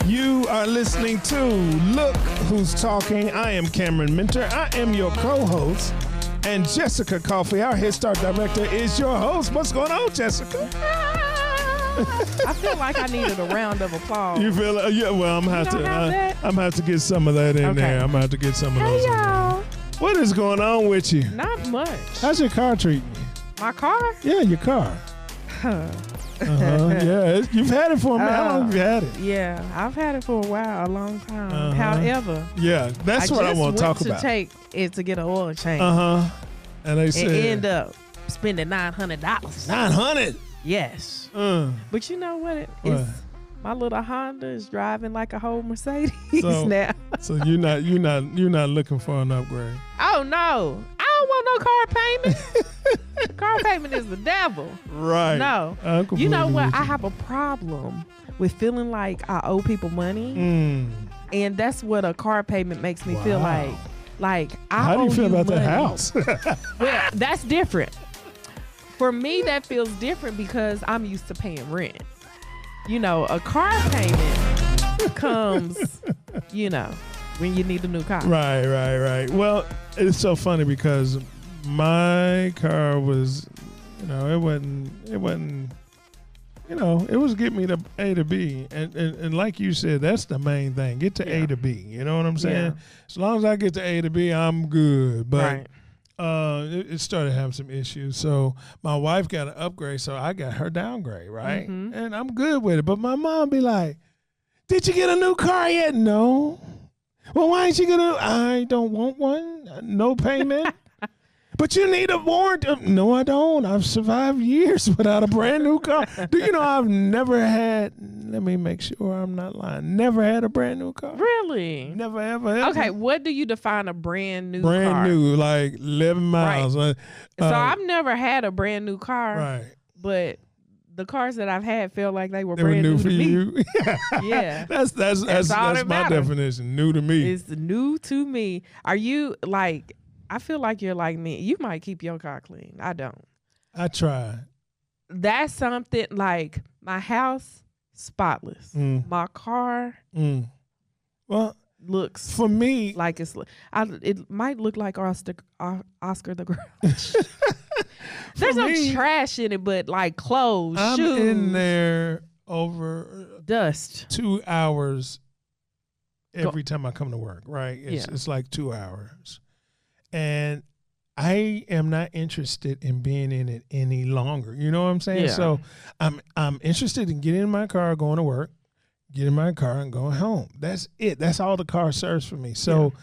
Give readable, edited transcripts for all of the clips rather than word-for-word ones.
You are listening to Look Who's Talking. I am Cameron Minter. I am your co-host. And Jessica Coffey, our Head Start Director, is your host. What's going on, Jessica? I feel like I needed a round of applause. You feel yeah, well, I'm going to have to get some of that in there. I'm going to have to get some of those in there. What is going on with you? Not much. How's your car treating you? My car? Yeah, your car. Yeah, you've had it for a minute. How long have you had it? Yeah, I've had it for a while, a long time. However, yeah, that's what I want to talk about. I just went to take it to get an oil change. And they said end up spending $900. $900? Yes. But you know what? It's my little Honda is driving like a whole Mercedes now. So you're not looking for an upgrade. Oh no. I don't want no car payment. Car payment is the devil. Right. No. You know what? I have a problem with feeling like I owe people money. And that's what a car payment makes me feel like. Like How do you feel about money. that house? Well, that's different. For me, that feels different because I'm used to paying rent. You know, a car payment comes, when you need a new car. Right. Well, it's so funny because my car was, it was getting me to A to B. And like you said, that's the main thing. Get to A to B. You know what I'm saying? Yeah. As long as I get to A to B, I'm good. But it started having some issues. So my wife got an upgrade, so I got her downgrade, right? And I'm good with it. But my mom be like, did you get a new car yet? No. Well, why ain't you I don't want one. No payment. But you need a warranty. No, I don't. I've survived years without a brand new car. Do you know I've never had, let me make sure I'm not lying, never had a brand new car. Really? Never, ever. Okay, what do you define a brand new car? Brand new, like 11 miles. Right. So I've never had a brand new car. Right. But the cars that I've had felt like they were They brand were new new for to me. you. Yeah. That's my definition. New to me. It's new to me. Are you like, I feel like you're like me. You might keep your car clean. I don't. I try. That's something like my house, spotless. My car Well, looks for me, like it might look like Oscar the Grouch. There's no trash in it, but like clothes, I'm shoes. in there over dust. 2 hours every time I come to work, right? It's like 2 hours. And I am not interested in being in it any longer. You know what I'm saying? Yeah. So I'm interested in getting in my car, going to work, getting in my car and going home. That's it. That's all the car serves for me. So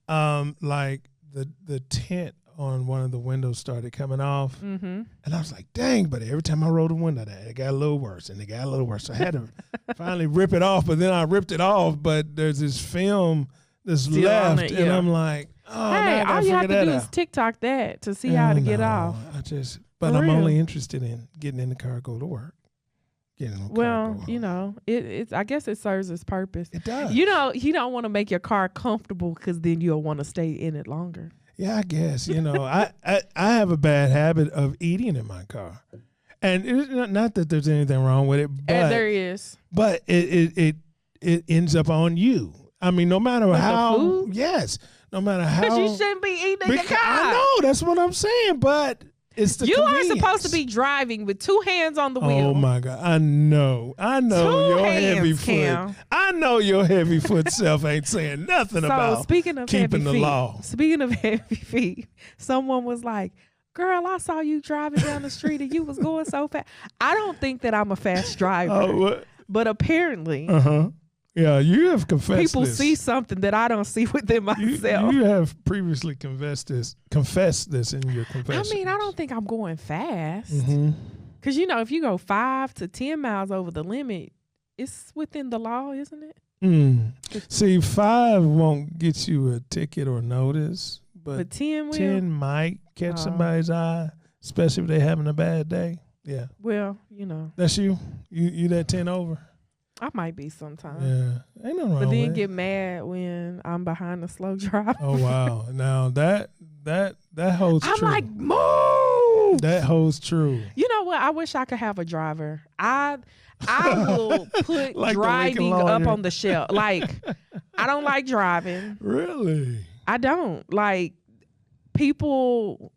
like the tint on one of the windows started coming off. And I was like, dang, but every time I rolled the window down, it got a little worse and it got a little worse. So I had to finally rip it off, but then I ripped it off, but there's this film that's still left and I'm like, oh, hey, all you have to do is TikTok that to see how to get off. But I'm only interested in getting in the car, go to work. Well, it's I guess it serves its purpose. It does. You don't want to make your car comfortable because then you'll want to stay in it longer. Yeah, I guess. I have a bad habit of eating in my car, and it's not that there's anything wrong with it, but and there is. But it ends up on you. I mean, no matter how. The food? Yes, no matter how. Because you shouldn't be eating in your car. I know, that's what I'm saying, but it's the convenience. You are supposed to be driving with two hands on the wheel. Oh my God, I know your heavy foot. Cam. I know your heavy foot self ain't saying nothing about speaking of keeping the feet, law. Speaking of heavy feet, someone was like, girl, I saw you driving down the street and you was going so fast. I don't think that I'm a fast driver, but apparently. Yeah, you have confessed people this. see something that I don't see within myself. You have previously confessed this in your confession. I mean, I don't think I'm going fast. Because, if you go 5 to 10 miles over the limit, it's within the law, isn't it? See, 5 won't get you a ticket or notice, but 10 will? 10 might catch somebody's eye, especially if they're having a bad day. Yeah. Well, That's you? You that 10 over? I might be sometimes. Yeah. Ain't nothing wrong But then with get mad when I'm behind the slow driver. Oh, wow. Now, that holds I'm true. like, move! true. That holds true. You know what? I wish I could have a driver. I will put Like driving up on the shelf. Like, I don't like driving. Really? I don't. Like, people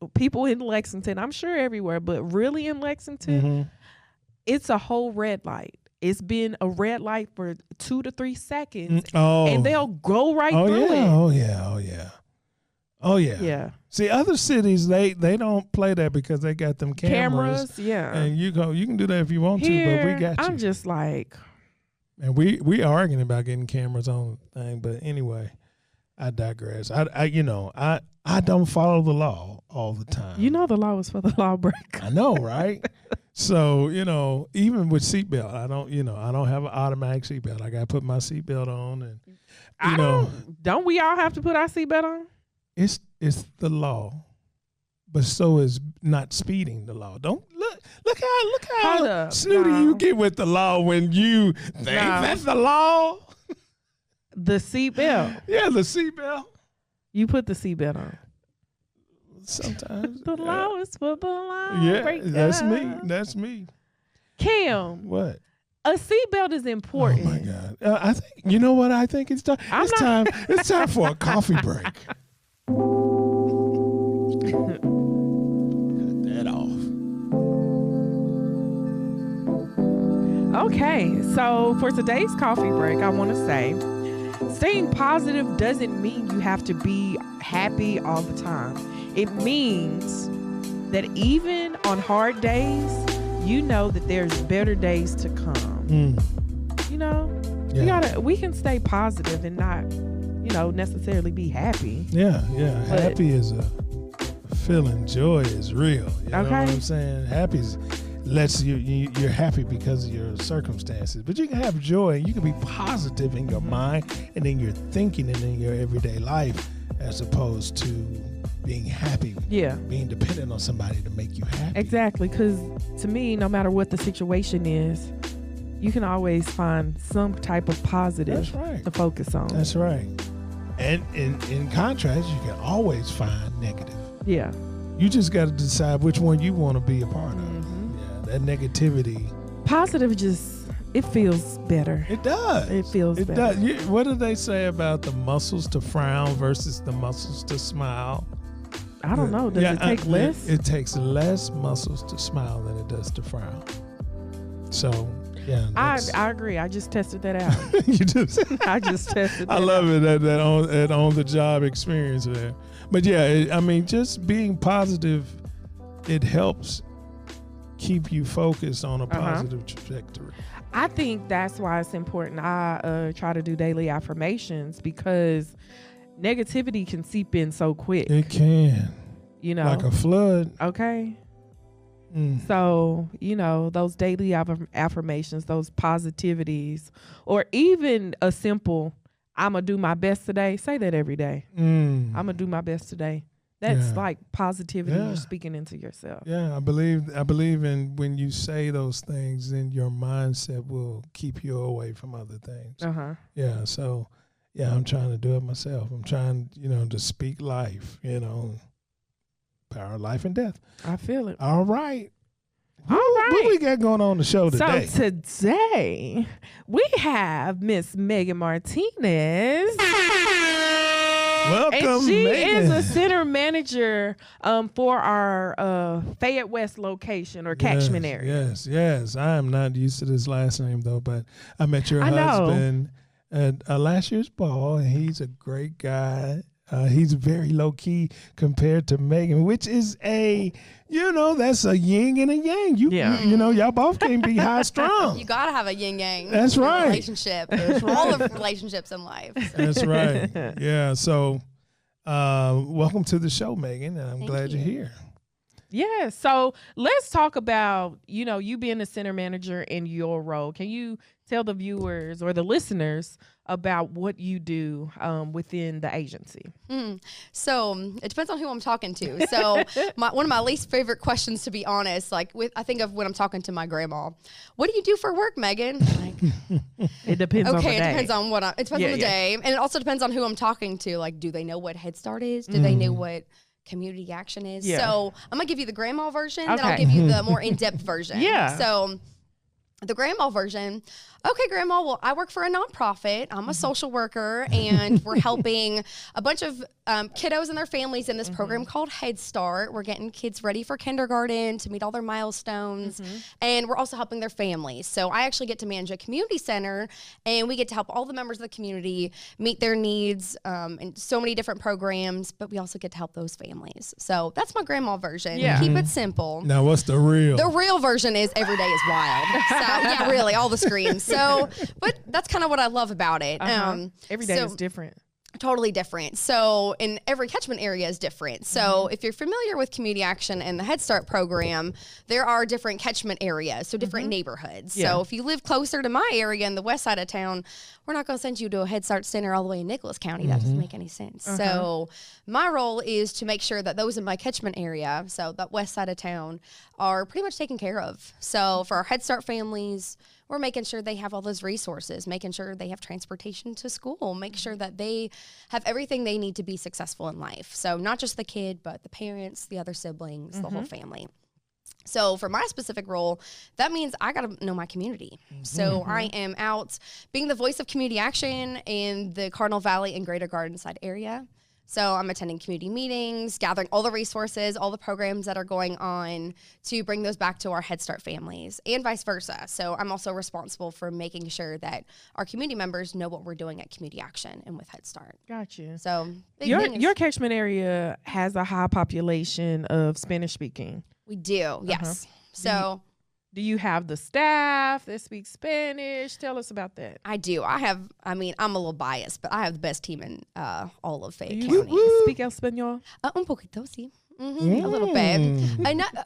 in Lexington, I'm sure everywhere, but really in Lexington, it's a whole red light. It's been a red light for 2 to 3 seconds, and they'll go right through it. Oh yeah. Yeah. See, other cities they don't play that because they got them cameras. Yeah. And you can do that if you want Here, to, but we got you. I'm just like, and we arguing about getting cameras on the thing, but anyway, I digress. I don't follow the law all the time. you know, the law is for the lawbreaker. I know, right? So, even with seatbelt, I don't have an automatic seatbelt. I got to put my seatbelt on, and Don't we all have to put our seatbelt on? it's the law, but so is not speeding the law. Don't look how snooty you get with the law when you think that's the law. The seatbelt. Yeah, the seatbelt. You put the seatbelt on. Sometimes The law is for the law. Yeah, that's me. Cam, What? a seatbelt is important. Oh my God! I think you know what I think it's time. It's time for a coffee break. Cut that off. Okay, so for today's coffee break, I want to say, staying positive doesn't mean you have to be happy all the time. It means that even on hard days, you know that there's better days to come. We can stay positive and not, necessarily be happy. Yeah. Happy is a feeling. Joy is real. You know what I'm saying? Happy lets you're happy because of your circumstances. But you can have joy and you can be positive in your mind and in your thinking and in your everyday life, as opposed to being happy. Yeah. Being dependent on somebody to make you happy. Exactly. Because to me, no matter what the situation is, you can always find some type of positive to focus on. That's right. And in contrast, you can always find negative. Yeah. You just got to decide which one you want to be a part of. Yeah, that negativity. Positive it feels better. It does. It feels better. It does. What do they say about the muscles to frown versus the muscles to smile? I don't know. Does it take less? It takes less muscles to smile than it does to frown. So, yeah. I agree. I just tested that out. You just? I just tested that I love it, that on the job experience there. But yeah, just being positive, it helps keep you focused on a positive trajectory. I think that's why it's important. I try to do daily affirmations because negativity can seep in so quick. It can. Like a flood. Okay. So, those daily affirmations, those positivities, or even a simple, I'm going to do my best today. Say that every day. I'm going to do my best today. That's like positivity you're speaking into yourself. Yeah, I believe in when you say those things, then your mindset will keep you away from other things. Yeah, so I'm trying to do it myself. I'm trying, to speak life, power of life and death. I feel it. All right. What we got going on the show today? So today we have Miss Megan Martinez. Welcome, and she Megan. is a center manager for our Fayette West location or catchment area. Yes. I am not used to this last name though, but I met your husband at last year's ball, and he's a great guy. He's very low key compared to Megan, which is that's a yin and a yang. Y'all both can be high strung. You gotta have a yin yang. That's right. Relationship. That's right. All of relationships in life. So. That's right. Yeah. So, welcome to the show, Megan, and I'm glad you're here. Yeah. So let's talk about you being a center manager in your role. Can you tell the viewers or the listeners about what you do within the agency? So it depends on who I'm talking to. So one of my least favorite questions, to be honest, I think of when I'm talking to my grandma. What do you do for work, Megan? It depends on the day. It depends on it depends on the day. And it also depends on who I'm talking to. Like, do they know what Head Start is? Do they know what community action is. Yeah. So I'm gonna give you the grandma version, then I'll Okay. give you the more in-depth version. Yeah. So the grandma version. Okay, grandma, well, I work for a nonprofit. I'm a social worker, and we're helping a bunch of kiddos and their families in this program called Head Start. We're getting kids ready for kindergarten to meet all their milestones, and we're also helping their families. So I actually get to manage a community center, and we get to help all the members of the community meet their needs in so many different programs, but we also get to help those families. So that's my grandma version. Yeah. Keep it simple. Now, what's the real? The real version is every day is wild. So yeah, really, all the screams. So, but that's kind of what I love about it. Every day so- is different. Totally different. So, in every catchment area is different. So, if you're familiar with community action and the Head Start program, there are different catchment areas, so different neighborhoods. Yeah. So, if you live closer to my area in the west side of town, we're not going to send you to a Head Start center all the way in Nicholas County. That doesn't make any sense. So, my role is to make sure that those in my catchment area, so that west side of town, are pretty much taken care of. So, for our Head Start families, we're making sure they have all those resources, making sure they have transportation to school, make sure that they have everything they need to be successful in life. So not just the kid, but the parents, the other siblings, the whole family. So for my specific role, that means I got to know my community. So I am out being the voice of community action in the Cardinal Valley and Greater Gardenside area. So I'm attending community meetings, gathering all the resources, all the programs that are going on to bring those back to our Head Start families and vice versa. So I'm also responsible for making sure that our community members know what we're doing at Community Action and with Head Start. Gotcha. So big thing is- Your catchment area has a high population of Spanish speaking. we do, yes. So Do you have the staff that speaks Spanish? Tell us about that. I do. I'm a little biased, but I have the best team in all of Fayette Do County. you speak Espanol? Un poquito, sí. A little bit.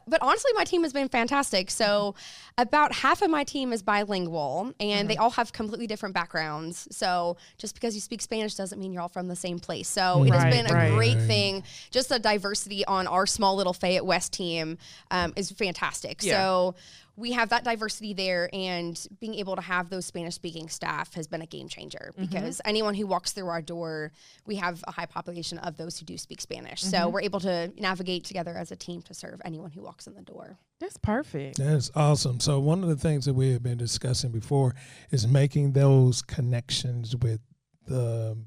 But honestly, my team has been fantastic. So about half of my team is bilingual, and they all have completely different backgrounds. So just because you speak Spanish doesn't mean you're all from the same place. So it has been a great thing. Just the diversity on our small little Fayette West team is fantastic. Yeah. So we have that diversity there, and being able to have those Spanish-speaking staff has been a game changer because anyone who walks through our door, we have a high population of those who do speak Spanish. So we're able to navigate together as a team to serve anyone who walks in the door. That's perfect. That's awesome. So one of the things that we have been discussing before is making those connections with the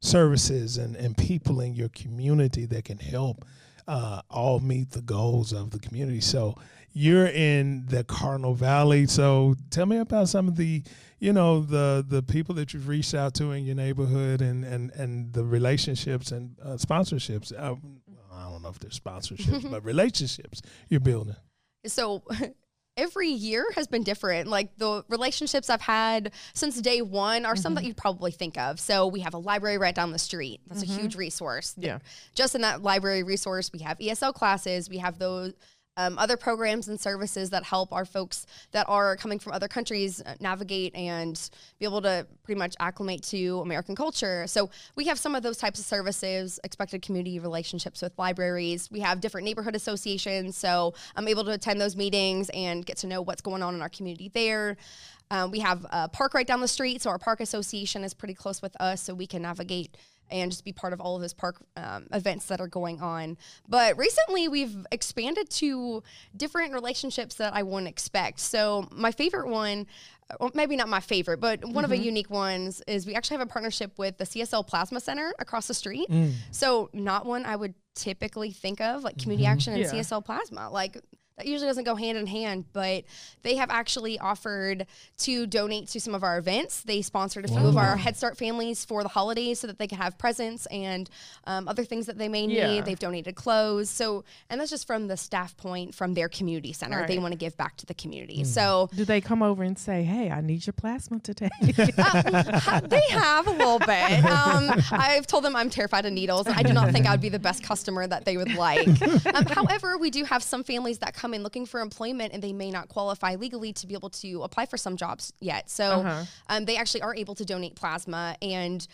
services and people in your community that can help all meet the goals of the community. So you're in the Cardinal Valley. So tell me about some of the, the people that you've reached out to in your neighborhood and the relationships and sponsorships. I don't know if they're sponsorships, but relationships you're building. So every year has been different. Like the relationships I've had since day one are some that you'd probably think of. So we have a library right down the street. That's a huge resource. Yeah. Just in that library resource, we have ESL classes. We have those other programs and services that help our folks that are coming from other countries navigate and be able to pretty much acclimate to American culture. So we have some of those types of services, expected community relationships with libraries. We have different neighborhood associations, so I'm able to attend those meetings and get to know what's going on in our community there. We have a park right down the street, so our park association is pretty close with us, so we can navigate and just be part of all of those park events that are going on. But recently, we've expanded to different relationships that I wouldn't expect. So my favorite one, well, maybe not my favorite, but one of the unique ones is we actually have a partnership with the CSL Plasma Center across the street. So not one I would typically think of, like community action and CSL Plasma. Like that usually doesn't go hand in hand, but they have actually offered to donate to some of our events. They sponsored a few of our Head Start families for the holidays so that they could have presents and other things that they may need. They've donated clothes. So, and that's just from the staff point from their community center. Right. They want to give back to the community. So Do they come over and say, hey, I need your plasma today? they have a little bit. I've told them I'm terrified of needles. I do not think I would be the best customer that they would like. However, we do have some families that come in looking for employment and they may not qualify legally to be able to apply for some jobs yet. So they actually are able to donate plasma. And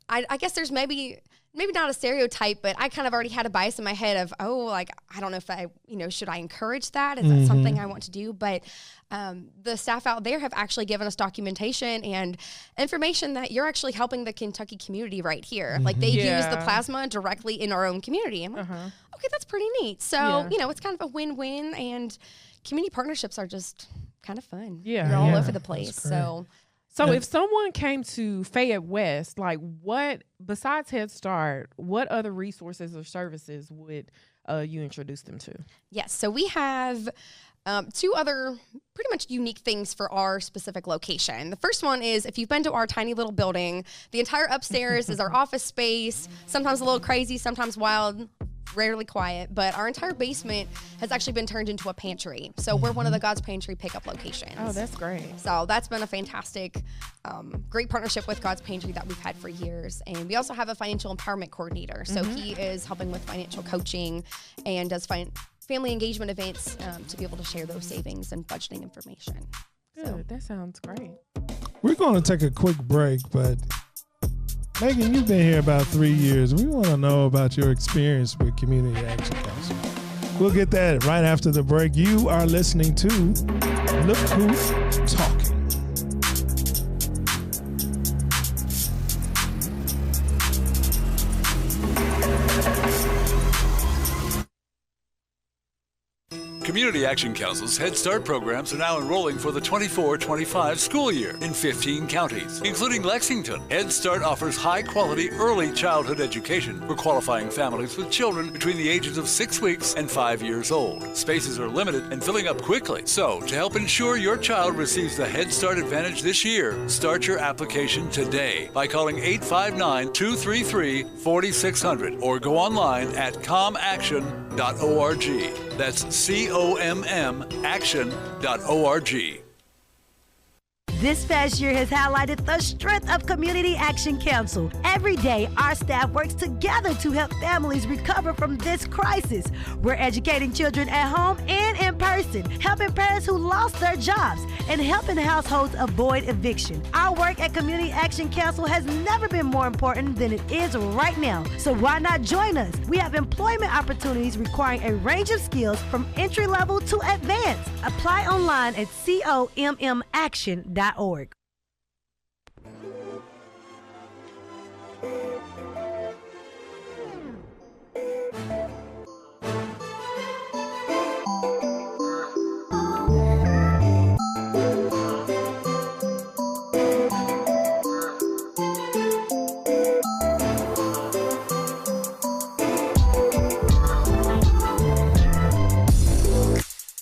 I guess there's maybe maybe not a stereotype, but I kind of already had a bias in my head of, oh, like, I don't know if I, should I encourage that? Is that something I want to do? But the staff out there have actually given us documentation and information that you're actually helping the Kentucky community right here. Like, they use the plasma directly in our own community. I'm like, okay, that's pretty neat. So, it's kind of a win-win, and community partnerships are just kind of fun. Yeah. They're all over the place. So if someone came to Fayette West, like, what, besides Head Start, what other resources or services would you introduce them to? Yes. So we have 2 other pretty much unique things for our specific location. The first one is, if you've been to our tiny little building, the entire upstairs is our office space, sometimes a little crazy, sometimes wild, rarely quiet, but our entire basement has actually been turned into a pantry. So we're one of the God's Pantry pickup locations. Oh, that's great. So that's been a fantastic, great partnership with God's Pantry that we've had for years. And we also have a financial empowerment coordinator. So he is helping with financial coaching and does family engagement events to be able to share those savings and budgeting information. Good. That sounds great. We're going to take a quick break, but Megan, you've been here about 3 years. We want to know about your experience with Community Action Council. We'll get that right after the break. You are listening to Look Who's Talking. Community Action Council's Head Start programs are now enrolling for the 24-25 school year in 15 counties, including Lexington. Head Start offers high-quality early childhood education for qualifying families with children between the ages of 6 weeks and 5 years old. Spaces are limited and filling up quickly. So, to help ensure your child receives the Head Start Advantage this year, start your application today by calling 859-233-4600 or go online at comaction.org. That's COMM action.org. This past year has highlighted the strength of Community Action Council. Every day, our staff works together to help families recover from this crisis. We're educating children at home and in person, helping parents who lost their jobs, and helping households avoid eviction. Our work at Community Action Council has never been more important than it is right now. So why not join us? We have employment opportunities requiring a range of skills from entry level to advanced. Apply online at commaction.org.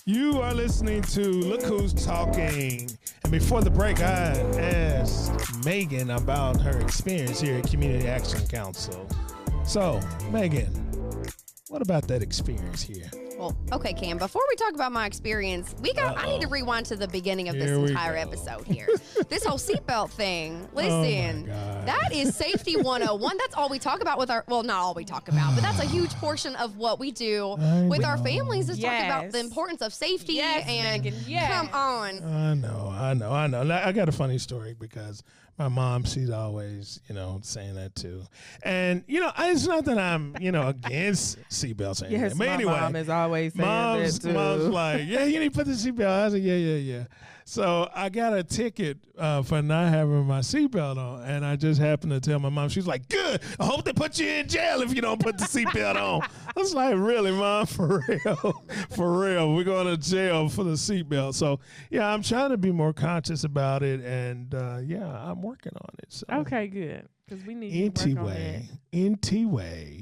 You are listening to Look Who's Talking. And before the break, I asked Megan about her experience here at Community Action Council. So, Megan, what about that experience here? Well, okay, Cam, before we talk about my experience, I need to rewind to the beginning of this entire episode here. This whole seatbelt thing. Listen, that is safety 101. That's all we talk about with our, well, not all we talk about, but that's a huge portion of what we do with our families is talk about the importance of safety and come on. I know. I got a funny story because my mom, she's always, saying that too. And, it's not that I'm, against seatbelts or anything. Yes, but anyway, my mom is always saying that too. Mom's like, yeah, you need to put the seatbelt on. I said, yeah. So I got a ticket for not having my seatbelt on. And I just happened to tell my mom, she's like, good, I hope they put you in jail if you don't put the seatbelt on. I was like, really, Mom? For real? For real. We're going to jail for the seatbelt. So, yeah, I'm trying to be more conscious about it. And, I'm working on it. So. Okay, good. Because we need to work on that. Anyway,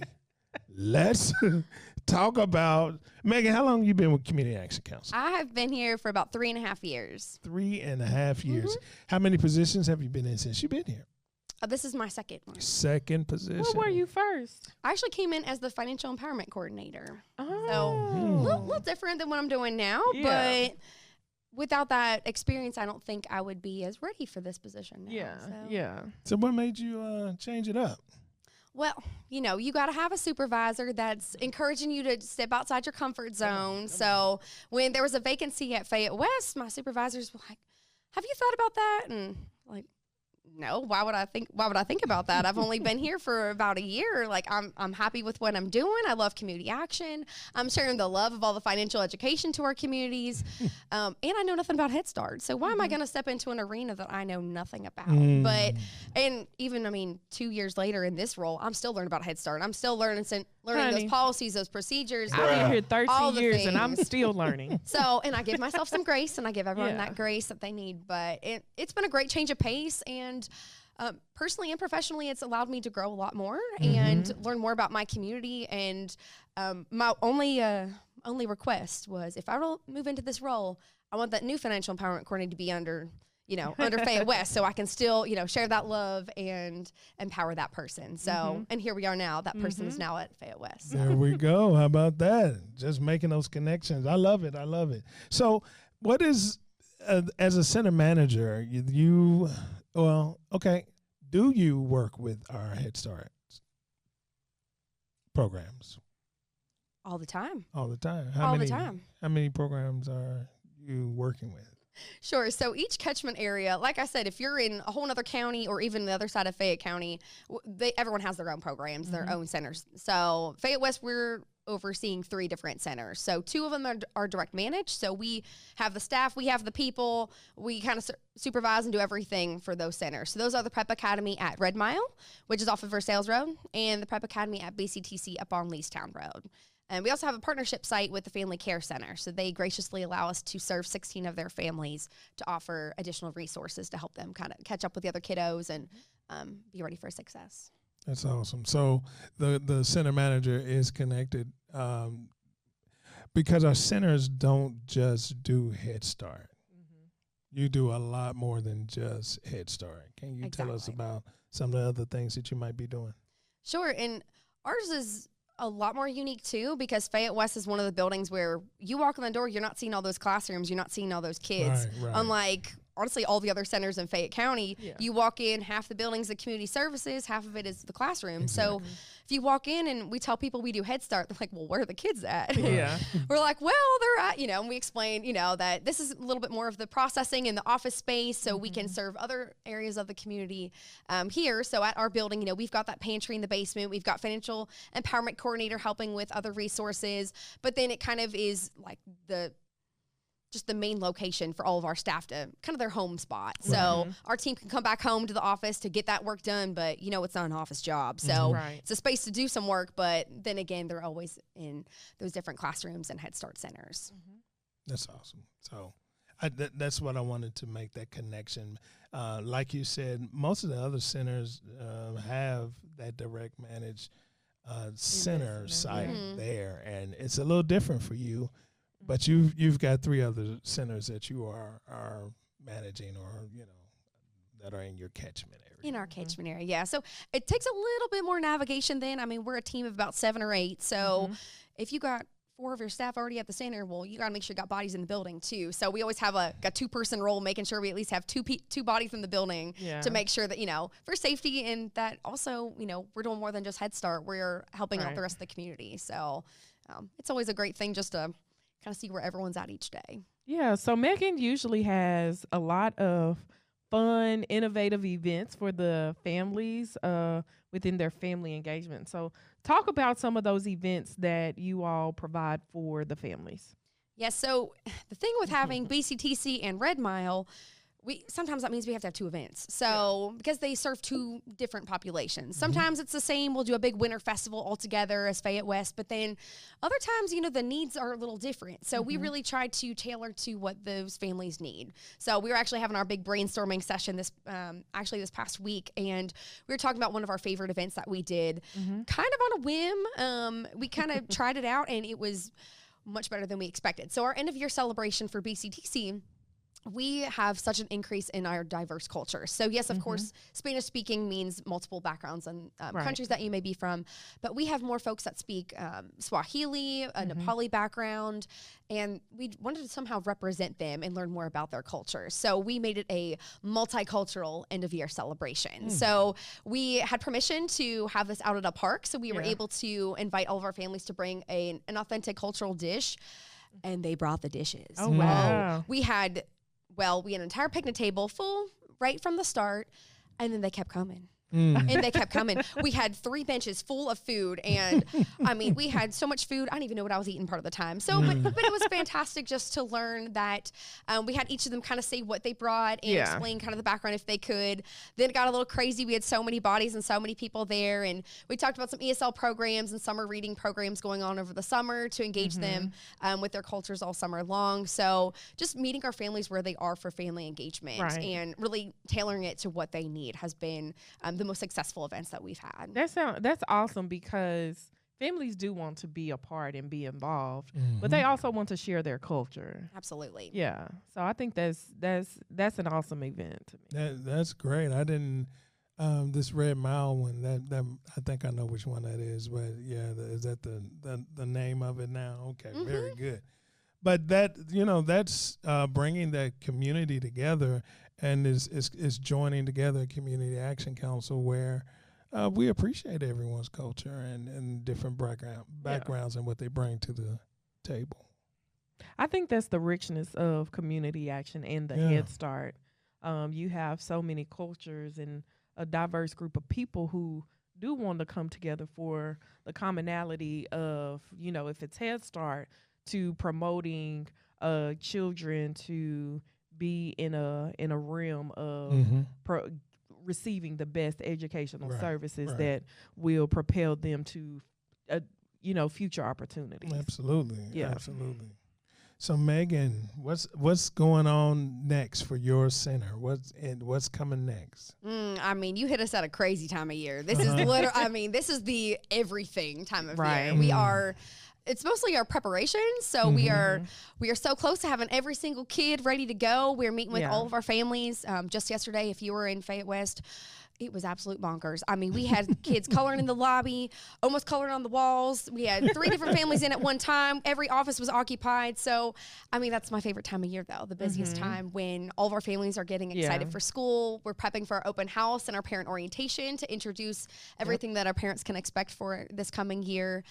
let's talk about, Megan, how long have you been with Community Action Council? I have been here for about 3.5 years. 3.5 years. How many positions have you been in since you've been here? This is my second one. Second position. Where were you first? I actually came in as the financial empowerment coordinator. Oh. So a little different than what I'm doing now, but without that experience, I don't think I would be as ready for this position now. So what made you change it up? Well, you got to have a supervisor that's encouraging you to step outside your comfort zone. So when there was a vacancy at Fayette West, my supervisors were like, have you thought about that? And like, no, why would I think about that? I've only been here for about a year. Like I'm happy with what I'm doing. I love community action. I'm sharing the love of all the financial education to our communities. And I know nothing about Head Start. So why am I going to step into an arena that I know nothing about? But, and even, I mean, 2 years later in this role, I'm still learning about Head Start. I'm still learning those policies, those procedures. I've been here 13 years and I'm still learning. So, and I give myself some grace, and I give everyone that grace that they need. But it's been a great change of pace, and personally and professionally, it's allowed me to grow a lot more and learn more about my community. And my only request was, if I will move into this role, I want that new financial empowerment coordinator to be under Fayette West, so I can still, share that love and empower that person. So, and here we are now. That person is now at Fayette West. So. There we go. How about that? Just making those connections. I love it. So what is, as a center manager, do you work with our Head Start programs? All the time. All the time. How many programs are you working with? Sure. So each catchment area, like I said, if you're in a whole other county or even the other side of Fayette County, everyone has their own programs, their own centers. So Fayette West, we're overseeing 3 different centers. So 2 of them are direct managed. So we have the staff, we have the people, we kind of supervise and do everything for those centers. So those are the Prep Academy at Red Mile, which is off of Versailles Road, and the Prep Academy at BCTC up on Leestown Road. And we also have a partnership site with the Family Care Center. So they graciously allow us to serve 16 of their families to offer additional resources to help them kind of catch up with the other kiddos and be ready for success. That's awesome. So the center manager is connected because our centers don't just do Head Start. You do a lot more than just Head Start. Can you tell us about some of the other things that you might be doing? Sure. And ours is a lot more unique too, because Fayette West is one of the buildings where you walk in the door, you're not seeing all those classrooms, you're not seeing all those kids. Right. Unlike, honestly, all the other centers in Fayette County, you walk in, half the building's the community services, half of it is the classroom. Exactly. So if you walk in and we tell people we do Head Start, they're like, well, where are the kids at? Yeah. We're like, well, they're at, and we explain, that this is a little bit more of the processing and the office space, so we can serve other areas of the community here. So at our building, we've got that pantry in the basement. We've got financial empowerment coordinator helping with other resources, but then it kind of is like just the main location for all of our staff to kind of their home spot. So our team can come back home to the office to get that work done, but it's not an office job. So it's a space to do some work, but then again, they're always in those different classrooms and Head Start centers. That's awesome. So that's what I wanted to make that connection. Like you said, most of the other centers have that direct managed center site there, and it's a little different for you. But you've got 3 other centers that you are managing, or that are in your catchment area. In our catchment area, yeah. So it takes a little bit more navigation then. I mean, we're a team of about 7 or 8. So if you got 4 of your staff already at the center, well, you got to make sure you got bodies in the building too. So we always have a 2-person role, making sure we at least have 2 bodies in the building to make sure that, for safety, and that also, we're doing more than just Head Start. We're helping out the rest of the community. So it's always a great thing just to kind of see where everyone's at each day. Yeah, so Megan usually has a lot of fun, innovative events for the families within their family engagement. So talk about some of those events that you all provide for the families. Yes, so the thing with having BCTC and Red Mile, sometimes that means we have to have 2 events. So because they serve 2 different populations. Sometimes it's the same. We'll do a big winter festival all together as Fayette West, but then other times, the needs are a little different. So we really try to tailor to what those families need. So we were actually having our big brainstorming session this past week, and we were talking about one of our favorite events that we did kind of on a whim. We kind of tried it out, and it was much better than we expected. So our end of year celebration for BCTC, we have such an increase in our diverse culture. So yes, of course, Spanish speaking means multiple backgrounds and countries that you may be from, but we have more folks that speak Swahili, a Nepali background, and we wanted to somehow represent them and learn more about their culture. So we made it a multicultural end of year celebration. So we had permission to have this out at a park. So we were able to invite all of our families to bring an authentic cultural dish, and they brought the dishes. Oh, wow. We had an entire picnic table full right from the start. And then they kept coming. And they kept coming. We had 3 benches full of food. And I mean, we had so much food. I don't even know what I was eating part of the time. So, but it was fantastic just to learn that we had each of them kind of say what they brought and explain kind of the background if they could. Then it got a little crazy. We had so many bodies and so many people there. And we talked about some ESL programs and summer reading programs going on over the summer to engage them with their cultures all summer long. So just meeting our families where they are for family engagement and really tailoring it to what they need has been the most successful events that we've had. That's awesome, because families do want to be a part and be involved, but they also want to share their culture. Absolutely. Yeah. So I think that's an awesome event to me. That's great. I didn't this Red Mile one, that I think I know which one that is, but is that the name of it now? Okay, very good. But that's bringing that community together, and is joining together a community action council where we appreciate everyone's culture and different backgrounds and what they bring to the table. I think that's the richness of community action and the Head Start. You have so many cultures and a diverse group of people who do want to come together for the commonality of, if it's Head Start, to promoting children to be in a realm of receiving the best educational services that will propel them to future opportunities. Absolutely. Absolutely. So Megan, what's going on next for your center? What's coming next? I mean, you hit us at a crazy time of year. This is literally, this is the everything time of year. It's mostly our preparation. So we are so close to having every single kid ready to go. We're meeting with all of our families. Just yesterday, if you were in Fayette West, it was absolute bonkers. I mean, we had kids coloring in the lobby, almost coloring on the walls. We had 3 different families in at one time. Every office was occupied. So, that's my favorite time of year, though, the busiest time when all of our families are getting excited for school. We're prepping for our open house and our parent orientation to introduce everything that our parents can expect for this coming year.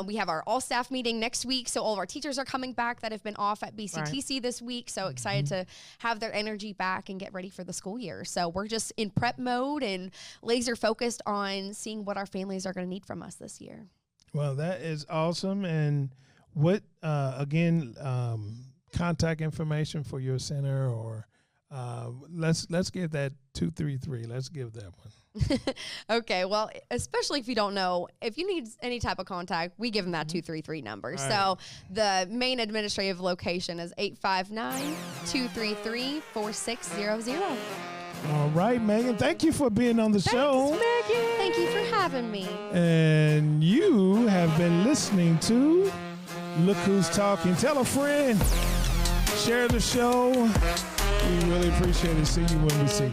We have our all-staff meeting next week, so all of our teachers are coming back that have been off at BCTC this week. So excited to have their energy back and get ready for the school year. So we're just in prep mode and laser focused on seeing what our families are going to need from us this year. Well, that is awesome. And what, contact information for your center, or let's give that 233. Let's give that one. Okay. Well, especially if you don't know, if you need any type of contact, we give them that 233 number. So the main administrative location is 859-233-4600. All right, Megan, thank you for being on the show. Megan. Thank you for having me. And you have been listening to Look Who's Talking. Tell a friend. Share the show. We really appreciate it. See you when we see you.